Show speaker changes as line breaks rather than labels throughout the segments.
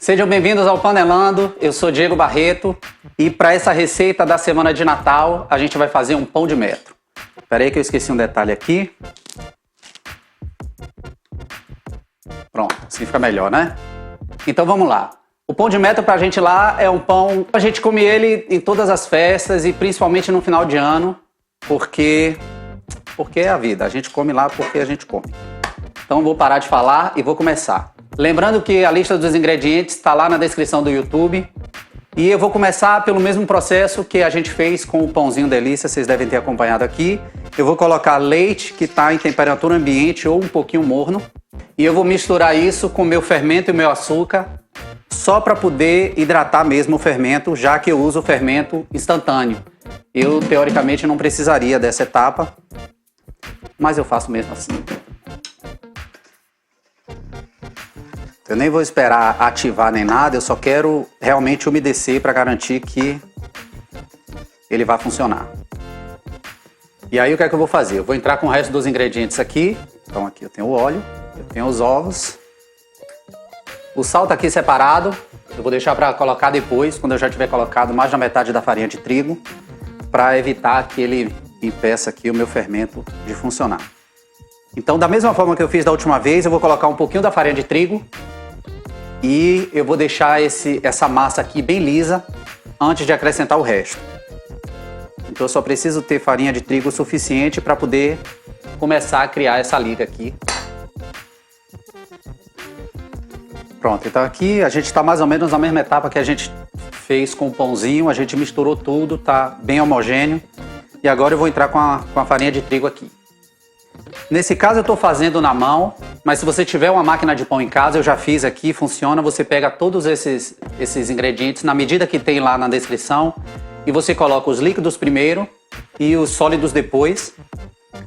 Sejam bem-vindos ao Panelando, eu sou Diego Barreto e para essa receita da semana de Natal a gente vai fazer um pão de metro. Espera aí que eu esqueci um detalhe aqui. Pronto, assim fica melhor, né? Então vamos lá. O pão de metro pra gente lá é um pão... A gente come ele em todas as festas e principalmente no final de ano, porque é a vida. A gente come lá porque a gente come. Então vou parar de falar e vou começar. Lembrando que a lista dos ingredientes está lá na descrição do YouTube. E eu vou começar pelo mesmo processo que a gente fez com o pãozinho delícia, vocês devem ter acompanhado aqui. Eu vou colocar leite que está em temperatura ambiente ou um pouquinho morno. E eu vou misturar isso com o meu fermento e o meu açúcar, só para poder hidratar mesmo o fermento, já que eu uso o fermento instantâneo. Eu, teoricamente, não precisaria dessa etapa, mas eu faço mesmo assim. Eu nem vou esperar ativar nem nada, eu só quero realmente umedecer para garantir que ele vai funcionar. E aí o que é que eu vou fazer? Eu vou entrar com o resto dos ingredientes aqui. Então aqui eu tenho o óleo, eu tenho os ovos. O sal tá aqui separado, eu vou deixar para colocar depois, quando eu já tiver colocado mais da metade da farinha de trigo, para evitar que ele impeça aqui o meu fermento de funcionar. Então da mesma forma que eu fiz da última vez, eu vou colocar um pouquinho da farinha de trigo e eu vou deixar essa massa aqui bem lisa antes de acrescentar o resto. Então eu só preciso ter farinha de trigo suficiente para poder começar a criar essa liga aqui. Pronto, então aqui a gente está mais ou menos na mesma etapa que a gente fez com o pãozinho, a gente misturou tudo, tá bem homogêneo. E agora eu vou entrar com a farinha de trigo aqui. Nesse caso eu estou fazendo na mão, mas se você tiver uma máquina de pão em casa, eu já fiz aqui, funciona. Você pega todos esses ingredientes na medida que tem lá na descrição e você coloca os líquidos primeiro e os sólidos depois.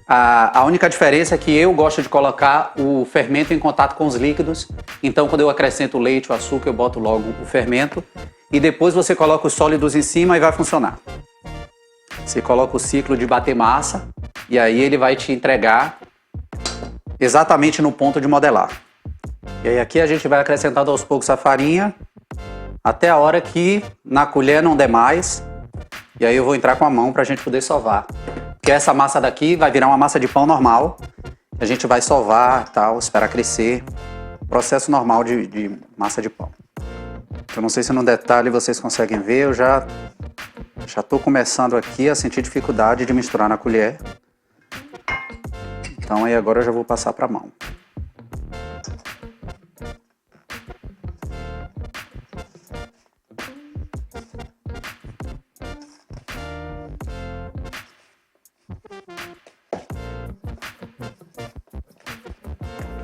A única diferença é que eu gosto de colocar o fermento em contato com os líquidos. Então quando eu acrescento o leite, o açúcar, eu boto logo o fermento e depois você coloca os sólidos em cima e vai funcionar. Você coloca o ciclo de bater massa e aí ele vai te entregar exatamente no ponto de modelar. E aí aqui a gente vai acrescentando aos poucos a farinha até a hora que na colher não der mais. E aí eu vou entrar com a mão para a gente poder sovar. Porque essa massa daqui vai virar uma massa de pão normal. A gente vai sovar e tal, esperar crescer. Processo normal de massa de pão. Eu não sei se no detalhe vocês conseguem ver, eu já estou começando aqui a sentir dificuldade de misturar na colher. Então aí agora eu já vou passar para a mão.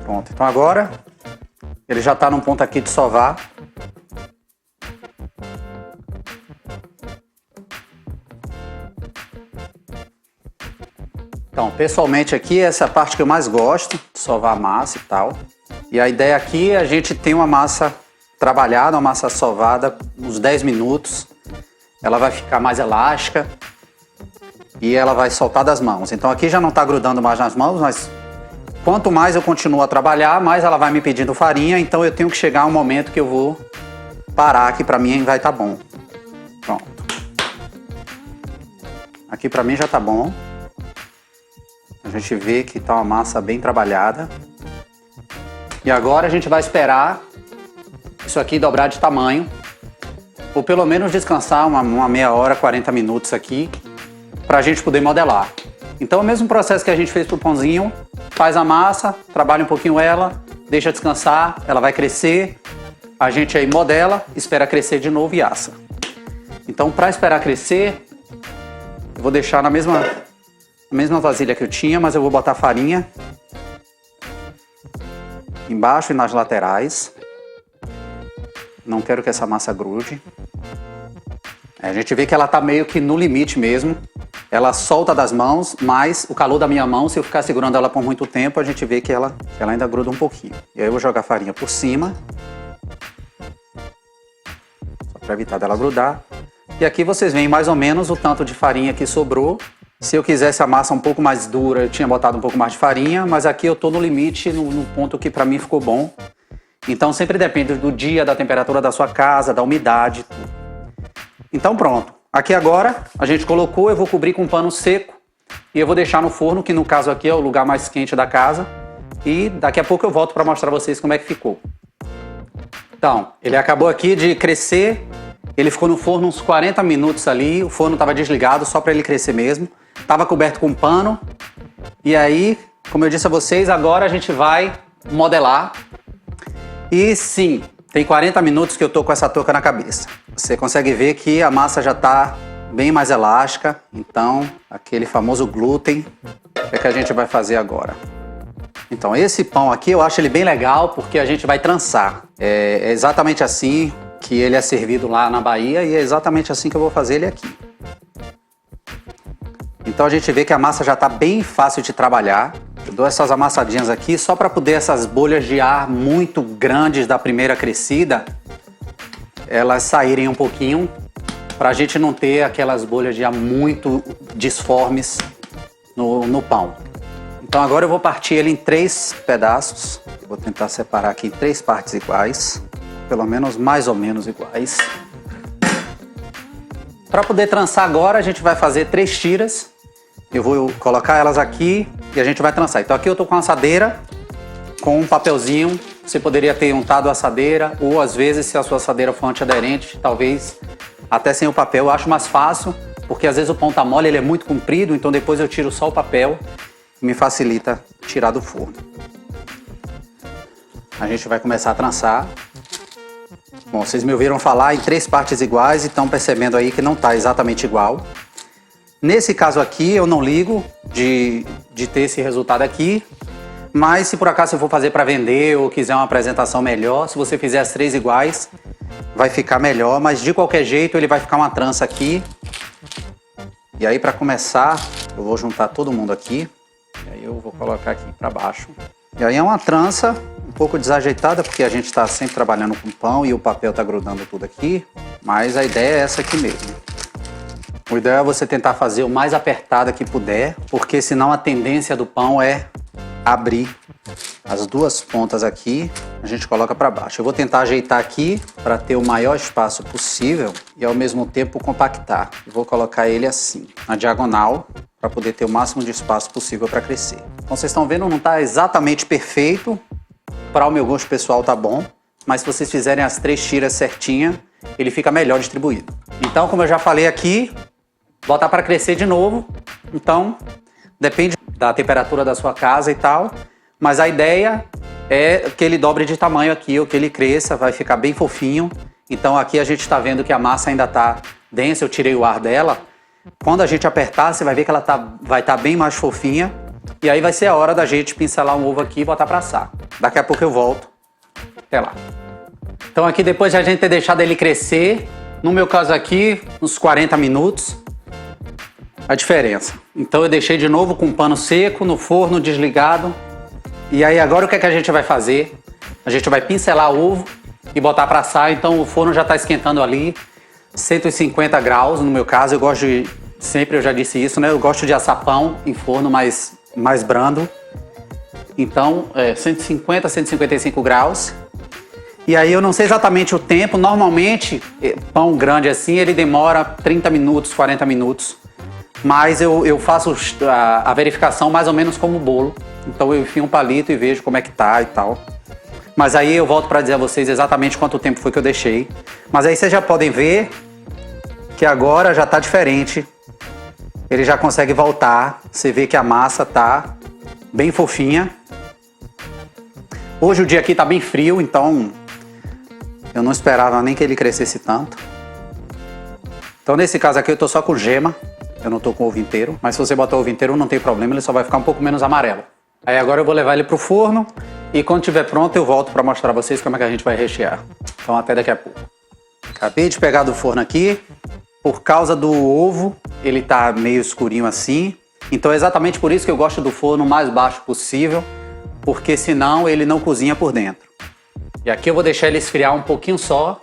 Pronto, então agora ele já está num ponto aqui de sovar. Então, pessoalmente aqui, essa é a parte que eu mais gosto, de sovar a massa e tal. E a ideia aqui é a gente ter uma massa trabalhada, uma massa sovada, uns 10 minutos. Ela vai ficar mais elástica e ela vai soltar das mãos. Então aqui já não está grudando mais nas mãos, mas quanto mais eu continuo a trabalhar, mais ela vai me pedindo farinha. Então eu tenho que chegar a um momento que eu vou parar, que para mim vai estar bom. Pronto. Aqui para mim já está bom. A gente vê que está uma massa bem trabalhada. E agora a gente vai esperar isso aqui dobrar de tamanho. Ou pelo menos descansar uma meia hora, 40 minutos aqui, para a gente poder modelar. Então é o mesmo processo que a gente fez para o pãozinho. Faz a massa, trabalha um pouquinho ela, deixa descansar, ela vai crescer. A gente aí modela, espera crescer de novo e assa. Então para esperar crescer, eu vou deixar na mesma vasilha que eu tinha, mas eu vou botar farinha embaixo e nas laterais. Não quero que essa massa grude. A gente vê que ela tá meio que no limite mesmo. Ela solta das mãos, mas o calor da minha mão, se eu ficar segurando ela por muito tempo, a gente vê que ela ainda gruda um pouquinho. E aí eu vou jogar farinha por cima, só para evitar dela grudar. E aqui vocês veem mais ou menos o tanto de farinha que sobrou. Se eu quisesse a massa um pouco mais dura, eu tinha botado um pouco mais de farinha, mas aqui eu tô no limite, no ponto que para mim ficou bom. Então sempre depende do dia, da temperatura da sua casa, da umidade. Então pronto. Aqui agora a gente colocou, eu vou cobrir com um pano seco e eu vou deixar no forno, que no caso aqui é o lugar mais quente da casa. E daqui a pouco eu volto para mostrar pra vocês como é que ficou. Então, ele acabou aqui de crescer, ele ficou no forno uns 40 minutos ali, o forno estava desligado só para ele crescer mesmo. Estava coberto com pano. E aí, como eu disse a vocês, agora a gente vai modelar. E sim, tem 40 minutos que eu tô com essa touca na cabeça. Você consegue ver que a massa já está bem mais elástica. Então, aquele famoso glúten, o que é que a gente vai fazer agora? Então, esse pão aqui eu acho ele bem legal porque a gente vai trançar. É exatamente assim que ele é servido lá na Bahia e é exatamente assim que eu vou fazer ele aqui. Então a gente vê que a massa já está bem fácil de trabalhar. Eu dou essas amassadinhas aqui só para poder essas bolhas de ar muito grandes da primeira crescida, elas saírem um pouquinho, para a gente não ter aquelas bolhas de ar muito disformes no pão. Então agora eu vou partir ele em 3 pedaços. Eu vou tentar separar aqui em 3 partes iguais, pelo menos mais ou menos iguais. Para poder trançar agora, a gente vai fazer 3 tiras. Eu vou colocar elas aqui e a gente vai trançar. Então aqui eu tô com uma assadeira, com um papelzinho. Você poderia ter untado a assadeira, ou às vezes, se a sua assadeira for antiaderente, talvez até sem o papel. Eu acho mais fácil, porque às vezes o pão tá mole, ele é muito comprido, então depois eu tiro só o papel e me facilita tirar do forno. A gente vai começar a trançar. Bom, vocês me ouviram falar em 3 partes iguais e estão percebendo aí que não tá exatamente igual. Nesse caso aqui, eu não ligo de ter esse resultado aqui, mas se por acaso você for fazer para vender ou quiser uma apresentação melhor, se você fizer as 3 iguais, vai ficar melhor, mas de qualquer jeito ele vai ficar uma trança aqui. E aí para começar, eu vou juntar todo mundo aqui, e aí eu vou colocar aqui para baixo. E aí é uma trança um pouco desajeitada, porque a gente está sempre trabalhando com pão e o papel está grudando tudo aqui, mas a ideia é essa aqui mesmo. O ideal é você tentar fazer o mais apertada que puder, porque senão a tendência do pão é abrir as 2 pontas aqui, a gente coloca para baixo. Eu vou tentar ajeitar aqui para ter o maior espaço possível e ao mesmo tempo compactar. Eu vou colocar ele assim, na diagonal, para poder ter o máximo de espaço possível para crescer. Então vocês estão vendo, não está exatamente perfeito, para o meu gosto pessoal tá bom, mas se vocês fizerem as 3 tiras certinha, ele fica melhor distribuído. Então, como eu já falei aqui, botar para crescer de novo, então depende da temperatura da sua casa e tal, mas a ideia é que ele dobre de tamanho aqui, ou que ele cresça, vai ficar bem fofinho. Então aqui a gente está vendo que a massa ainda está densa, eu tirei o ar dela. Quando a gente apertar, você vai ver que ela vai estar bem mais fofinha, e aí vai ser a hora da gente pincelar um ovo aqui e botar para assar. Daqui a pouco eu volto, até lá. Então aqui depois de a gente ter deixado ele crescer, no meu caso aqui, uns 40 minutos, a diferença. Então eu deixei de novo com um pano seco no forno desligado. E aí agora o que é que a gente vai fazer? A gente vai pincelar o ovo e botar para assar. Então o forno já está esquentando ali, 150 graus no meu caso. Eu gosto de, sempre eu já disse isso, né? Eu gosto de assar pão em forno mais brando. Então 150, 155 graus. E aí eu não sei exatamente o tempo. Normalmente pão grande assim ele demora 30 minutos, 40 minutos. Mas eu faço a verificação mais ou menos como bolo. Então eu enfio um palito e vejo como é que tá e tal. Mas aí eu volto para dizer a vocês exatamente quanto tempo foi que eu deixei. Mas aí vocês já podem ver que agora já tá diferente. Ele já consegue voltar. Você vê que a massa tá bem fofinha. Hoje o dia aqui tá bem frio, então eu não esperava nem que ele crescesse tanto. Então nesse caso aqui eu tô só com gema. Eu não tô com ovo inteiro, mas se você botar o ovo inteiro não tem problema, ele só vai ficar um pouco menos amarelo. Aí agora eu vou levar ele pro forno e quando estiver pronto eu volto para mostrar a vocês como é que a gente vai rechear. Então até daqui a pouco. Acabei de pegar do forno aqui, por causa do ovo, ele tá meio escurinho assim. Então é exatamente por isso que eu gosto do forno o mais baixo possível, porque senão ele não cozinha por dentro. E aqui eu vou deixar ele esfriar um pouquinho só,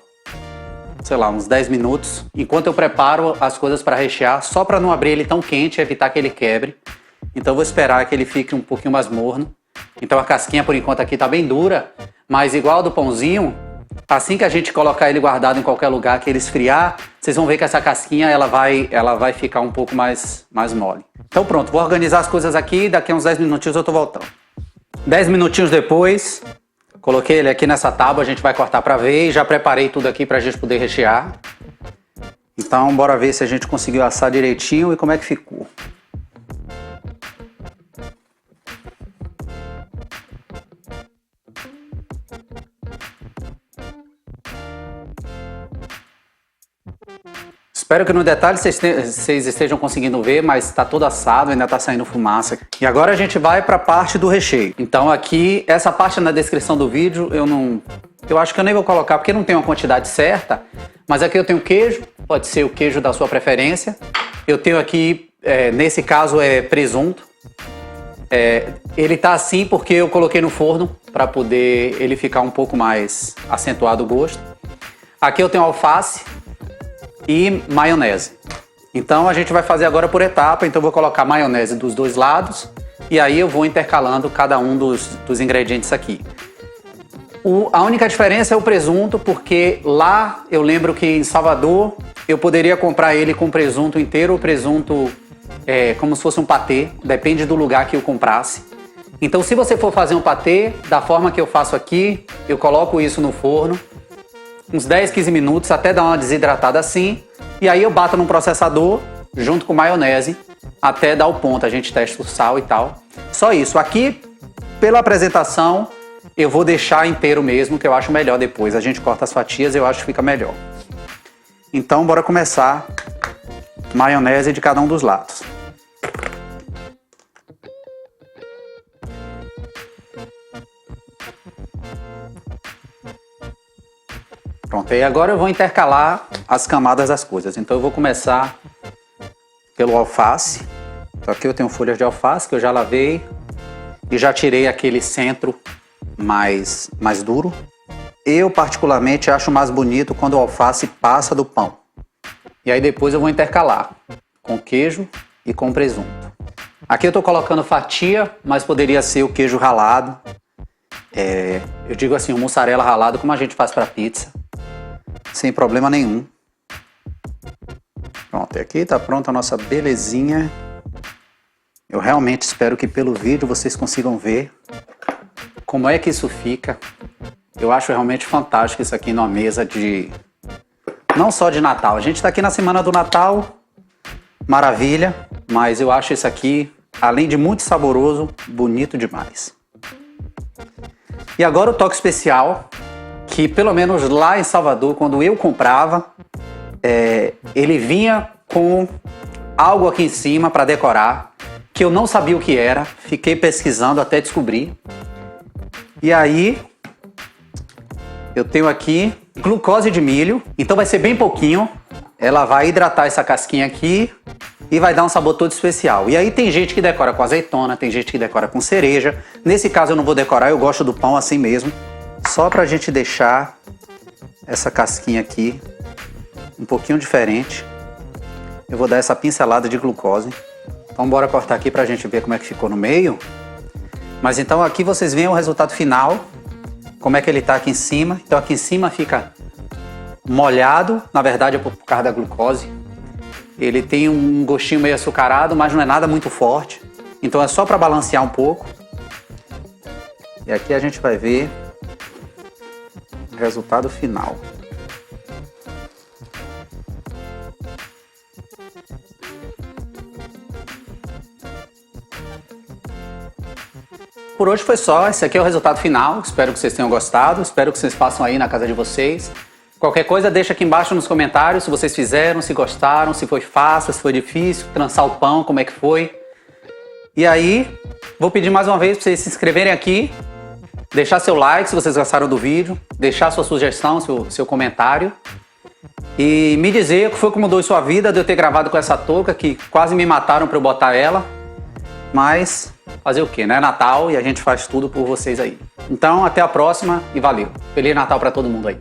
sei lá, uns 10 minutos, enquanto eu preparo as coisas para rechear, só para não abrir ele tão quente e evitar que ele quebre. Então eu vou esperar que ele fique um pouquinho mais morno. Então a casquinha por enquanto aqui tá bem dura, mas igual ao do pãozinho, assim que a gente colocar ele guardado em qualquer lugar, que ele esfriar, vocês vão ver que essa casquinha ela vai ficar um pouco mais mole. Então pronto, vou organizar as coisas aqui, daqui a uns 10 minutinhos eu tô voltando. 10 minutinhos depois, coloquei ele aqui nessa tábua, a gente vai cortar para ver e já preparei tudo aqui pra gente poder rechear. Então bora ver se a gente conseguiu assar direitinho e como é que ficou. Espero que no detalhe vocês estejam conseguindo ver, mas está todo assado, ainda está saindo fumaça. E agora a gente vai para a parte do recheio. Então aqui, essa parte na descrição do vídeo, eu acho que eu nem vou colocar porque não tem uma quantidade certa, mas aqui eu tenho queijo, pode ser o queijo da sua preferência. Eu tenho aqui, nesse caso é presunto. Ele tá assim porque eu coloquei no forno para poder ele ficar um pouco mais acentuado o gosto. Aqui eu tenho alface e maionese. Então a gente vai fazer agora por etapa, então eu vou colocar maionese dos dois lados e aí eu vou intercalando cada um dos ingredientes aqui. A única diferença é o presunto, porque lá eu lembro que em Salvador eu poderia comprar ele com presunto inteiro ou presunto como se fosse um patê, depende do lugar que eu comprasse. Então se você for fazer um patê, da forma que eu faço aqui, eu coloco isso no forno uns 10, 15 minutos até dar uma desidratada assim, e aí eu bato no processador junto com maionese até dar o ponto, a gente testa o sal e tal. Só isso. Aqui, pela apresentação, eu vou deixar inteiro mesmo, que eu acho melhor depois. A gente corta as fatias, eu acho que fica melhor. Então bora começar. Maionese de cada um dos lados. Pronto, e agora eu vou intercalar as camadas das coisas. Então eu vou começar pelo alface. Então aqui eu tenho folhas de alface que eu já lavei e já tirei aquele centro mais duro. Eu particularmente acho mais bonito quando o alface passa do pão. E aí depois eu vou intercalar com queijo e com presunto. Aqui eu estou colocando fatia, mas poderia ser o queijo ralado. Eu digo assim, o mussarela ralado como a gente faz para pizza. Sem problema nenhum. Pronto, e aqui está pronta a nossa belezinha. Eu realmente espero que pelo vídeo vocês consigam ver como é que isso fica. Eu acho realmente fantástico isso aqui numa mesa não só de Natal. A gente está aqui na semana do Natal, maravilha, mas eu acho isso aqui, além de muito saboroso, bonito demais. E agora o toque especial, que pelo menos lá em Salvador, quando eu comprava, ele vinha com algo aqui em cima para decorar, que eu não sabia o que era, fiquei pesquisando até descobrir. E aí, eu tenho aqui glucose de milho, então vai ser bem pouquinho, ela vai hidratar essa casquinha aqui e vai dar um sabor todo especial. E aí tem gente que decora com azeitona, tem gente que decora com cereja, nesse caso eu não vou decorar, eu gosto do pão assim mesmo. Só pra gente deixar essa casquinha aqui um pouquinho diferente, eu vou dar essa pincelada de glucose. Então bora cortar aqui pra gente ver como é que ficou no meio. Mas então aqui vocês veem o resultado final, como é que ele tá aqui em cima. Então aqui em cima fica molhado, na verdade é por causa da glucose. Ele tem um gostinho meio açucarado, mas não é nada muito forte. Então é só pra balancear um pouco. E aqui a gente vai ver resultado final. Por hoje foi só, esse aqui é o resultado final, espero que vocês tenham gostado, espero que vocês façam aí na casa de vocês. Qualquer coisa deixa aqui embaixo nos comentários se vocês fizeram, se gostaram, se foi fácil, se foi difícil, trançar o pão, como é que foi. E aí, vou pedir mais uma vez para vocês se inscreverem aqui, deixar seu like se vocês gostaram do vídeo, deixar sua sugestão, seu comentário e me dizer o que foi que mudou em sua vida de eu ter gravado com essa touca que quase me mataram para eu botar ela, mas fazer o que, né? Natal e a gente faz tudo por vocês aí. Então até a próxima e valeu. Feliz Natal para todo mundo aí.